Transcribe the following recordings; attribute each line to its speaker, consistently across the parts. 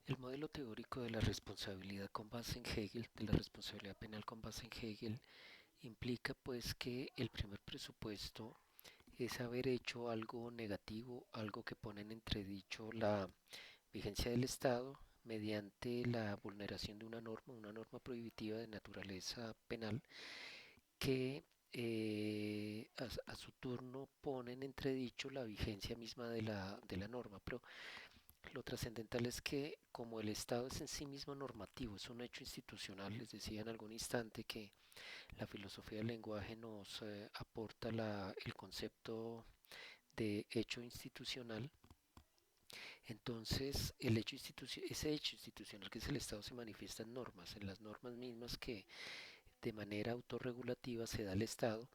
Speaker 1: El modelo teórico de la responsabilidad con base en Hegel, de la responsabilidad penal con base en Hegel, implica pues que el primer presupuesto es haber hecho algo negativo, algo que pone en entredicho la vigencia del Estado mediante la vulneración de una norma prohibitiva de naturaleza penal que a su turno pone en entredicho la vigencia misma de la norma. Pero lo trascendental es que como el Estado es en sí mismo normativo, es un hecho institucional, les decía en algún instante que la filosofía del lenguaje nos aporta el concepto de hecho institucional. Entonces, ese hecho institucional que es el Estado se manifiesta en las normas mismas que de manera autorregulativa se da al Estado,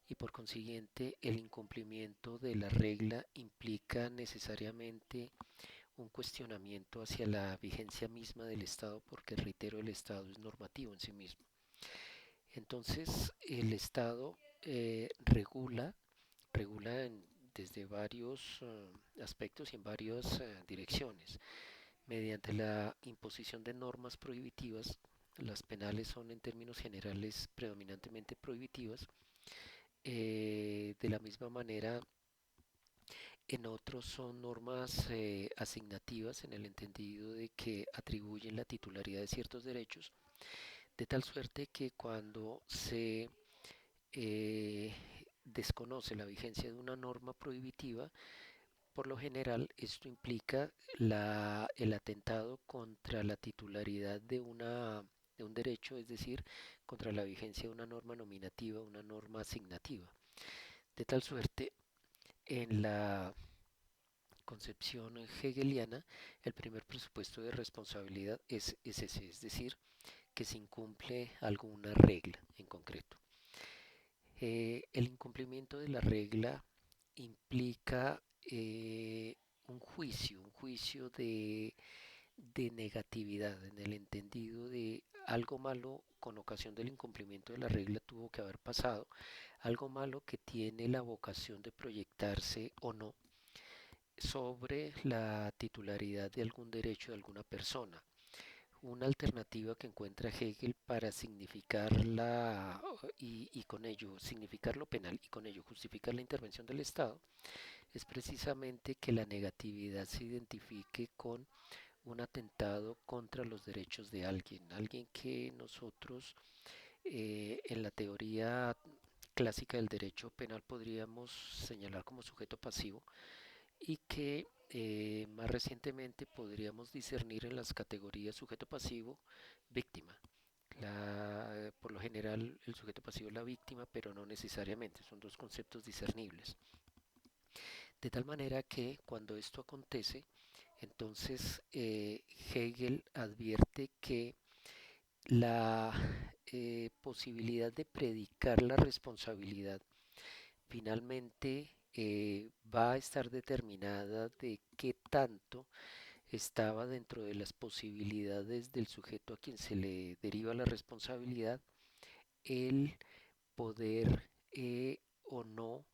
Speaker 1: y por consiguiente el incumplimiento de la regla implica necesariamente un cuestionamiento hacia la vigencia misma del Estado, porque reitero, el Estado es normativo en sí mismo. Entonces, el Estado regula desde varios aspectos y en varias direcciones. Mediante la imposición de normas prohibitivas, las penales son en términos generales predominantemente prohibitivas. De la misma manera, en otros son normas asignativas en el entendido de que atribuyen la titularidad de ciertos derechos, de tal suerte que cuando se eh, desconoce la vigencia de una norma prohibitiva, por lo general esto implica el atentado contra la titularidad de un derecho, es decir, contra la vigencia de una norma nominativa, una norma asignativa. De tal suerte, en la concepción hegeliana, el primer presupuesto de responsabilidad es ese, es decir, que se incumple alguna regla en concreto. El incumplimiento de la regla implica un juicio de negatividad, en el entendido de algo malo con ocasión del incumplimiento de la regla tuvo que haber pasado, algo malo que tiene la vocación de proyectarse o no sobre la titularidad de algún derecho de alguna persona. Una alternativa que encuentra Hegel para significar y con ello significar lo penal y con ello justificar la intervención del Estado es precisamente que la negatividad se identifique con un atentado contra los derechos de alguien, alguien que nosotros en la teoría clásica del derecho penal podríamos señalar como sujeto pasivo y que más recientemente podríamos discernir en las categorías sujeto pasivo, víctima. Por lo general el sujeto pasivo es la víctima, pero no necesariamente, son dos conceptos discernibles. De tal manera que cuando esto acontece, entonces Hegel advierte que la posibilidad de predicar la responsabilidad finalmente va a estar determinada de qué tanto estaba dentro de las posibilidades del sujeto a quien se le deriva la responsabilidad el poder o no,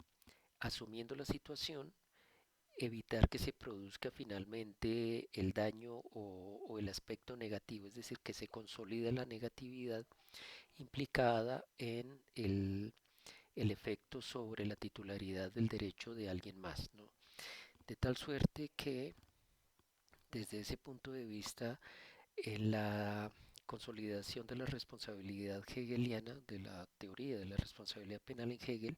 Speaker 1: asumiendo la situación, evitar que se produzca finalmente el daño o el aspecto negativo, es decir, que se consolida la negatividad implicada en el efecto sobre la titularidad del derecho de alguien más, ¿no? De tal suerte que desde ese punto de vista, en la consolidación de la responsabilidad hegeliana, de la teoría de la responsabilidad penal en Hegel,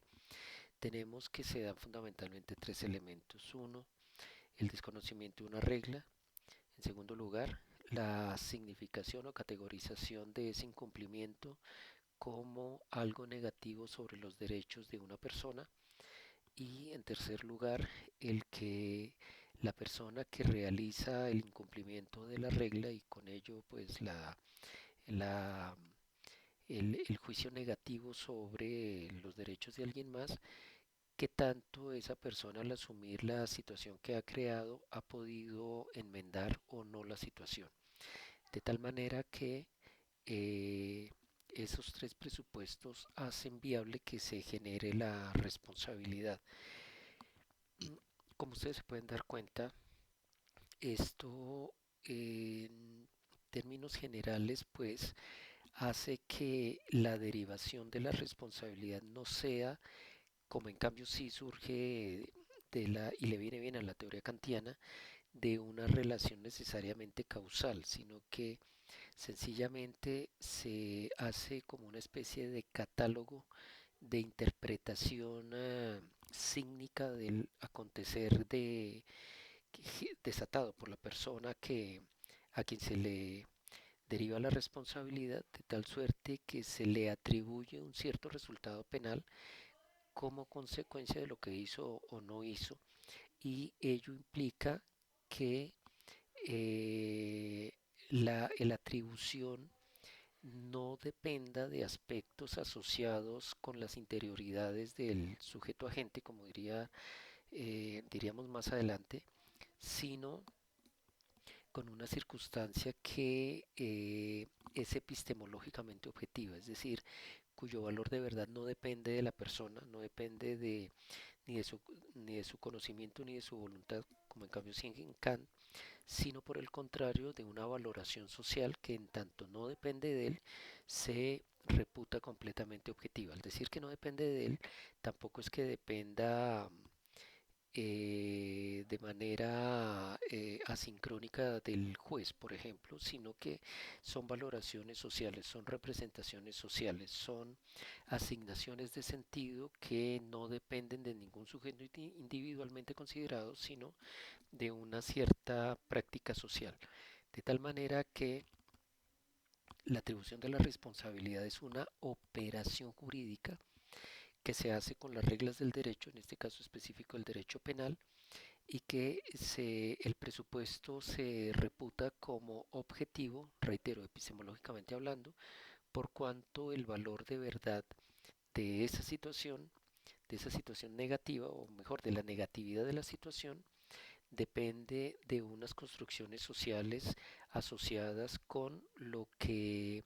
Speaker 1: tenemos que se dan fundamentalmente tres elementos. Uno, el desconocimiento de una regla. En segundo lugar, la significación o categorización de ese incumplimiento como algo negativo sobre los derechos de una persona. Y en tercer lugar, el que la persona que realiza el incumplimiento de la regla y con ello pues la, el juicio negativo sobre los derechos de alguien más, que tanto esa persona al asumir la situación que ha creado ha podido enmendar o no la situación. De tal manera que eh, esos tres presupuestos hacen viable que se genere la responsabilidad. Como ustedes se pueden dar cuenta, esto términos generales, pues hace que la derivación de la responsabilidad no sea, como en cambio sí surge y le viene bien a la teoría kantiana, de una relación necesariamente causal, sino que sencillamente se hace como una especie de catálogo de interpretación sígnica del acontecer desatado por la persona a quien se le deriva la responsabilidad, de tal suerte que se le atribuye un cierto resultado penal como consecuencia de lo que hizo o no hizo, y ello implica que eh, la atribución no dependa de aspectos asociados con las interioridades del sujeto agente, como diríamos más adelante, sino con una circunstancia que es epistemológicamente objetiva, es decir, cuyo valor de verdad no depende de la persona, no depende ni, de su, ni de su conocimiento ni de su voluntad, como en cambio sí en Kant, sino por el contrario de una valoración social que en tanto no depende de él, se reputa completamente objetiva. Al decir que no depende de él, tampoco es que dependa de manera asincrónica del juez, por ejemplo, sino que son valoraciones sociales, son representaciones sociales, son asignaciones de sentido que no dependen de ningún sujeto individualmente considerado, sino de una cierta práctica social. De tal manera que la atribución de la responsabilidad es una operación jurídica que se hace con las reglas del derecho, en este caso específico el derecho penal, y que el presupuesto se reputa como objetivo, reitero, epistemológicamente hablando, por cuanto el valor de verdad de de esa situación negativa, o mejor, de la negatividad de la situación, depende de unas construcciones sociales asociadas con lo que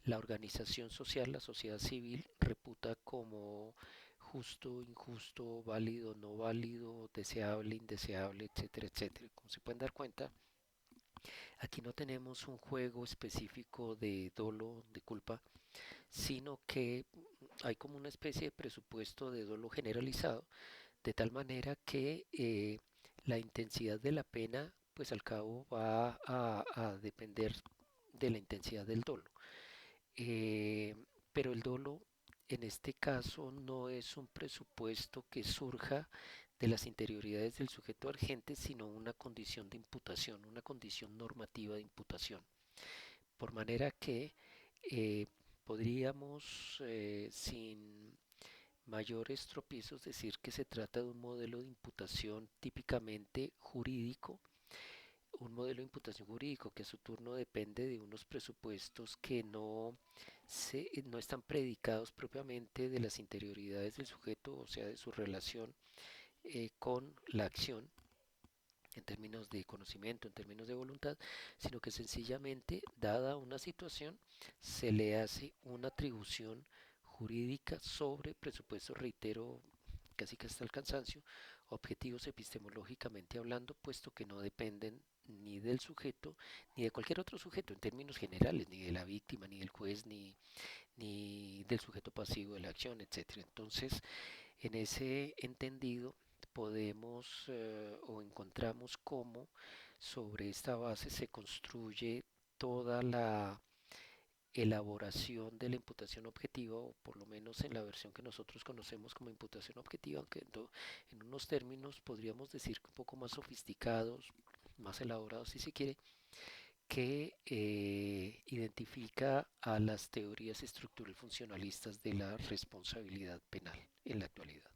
Speaker 1: la organización social, la sociedad civil, reputa como justo, injusto, válido, no válido, deseable, indeseable, etcétera, etcétera. Como se pueden dar cuenta, aquí no tenemos un juego específico de dolo, de culpa, sino que hay como una especie de presupuesto de dolo generalizado, de tal manera que la intensidad de la pena, pues al cabo va a depender de la intensidad del dolo. Eh, pero el dolo en este caso no es un presupuesto que surja de las interioridades del sujeto agente, sino una condición de imputación, una condición normativa de imputación. Por manera que eh, podríamos, sin mayores tropiezos, decir que se trata de un modelo de imputación típicamente jurídico, un modelo de imputación jurídico que a su turno depende de unos presupuestos que no están predicados propiamente de las interioridades del sujeto, o sea, de su relación con la acción en términos de conocimiento, en términos de voluntad, sino que sencillamente, dada una situación, se le hace una atribución jurídica sobre presupuestos, reitero, casi que hasta el cansancio, objetivos epistemológicamente hablando, puesto que no dependen ni del sujeto, ni de cualquier otro sujeto en términos generales, ni de la víctima, ni del juez, ni del sujeto pasivo de la acción, etcétera. Entonces, en ese entendido, podemos o encontramos cómo sobre esta base se construye toda la elaboración de la imputación objetiva, o por lo menos en la versión que nosotros conocemos como imputación objetiva, aunque en unos términos podríamos decir que un poco más sofisticados, más elaborados si se quiere, que identifica a las teorías estructural funcionalistas de la responsabilidad penal en la actualidad.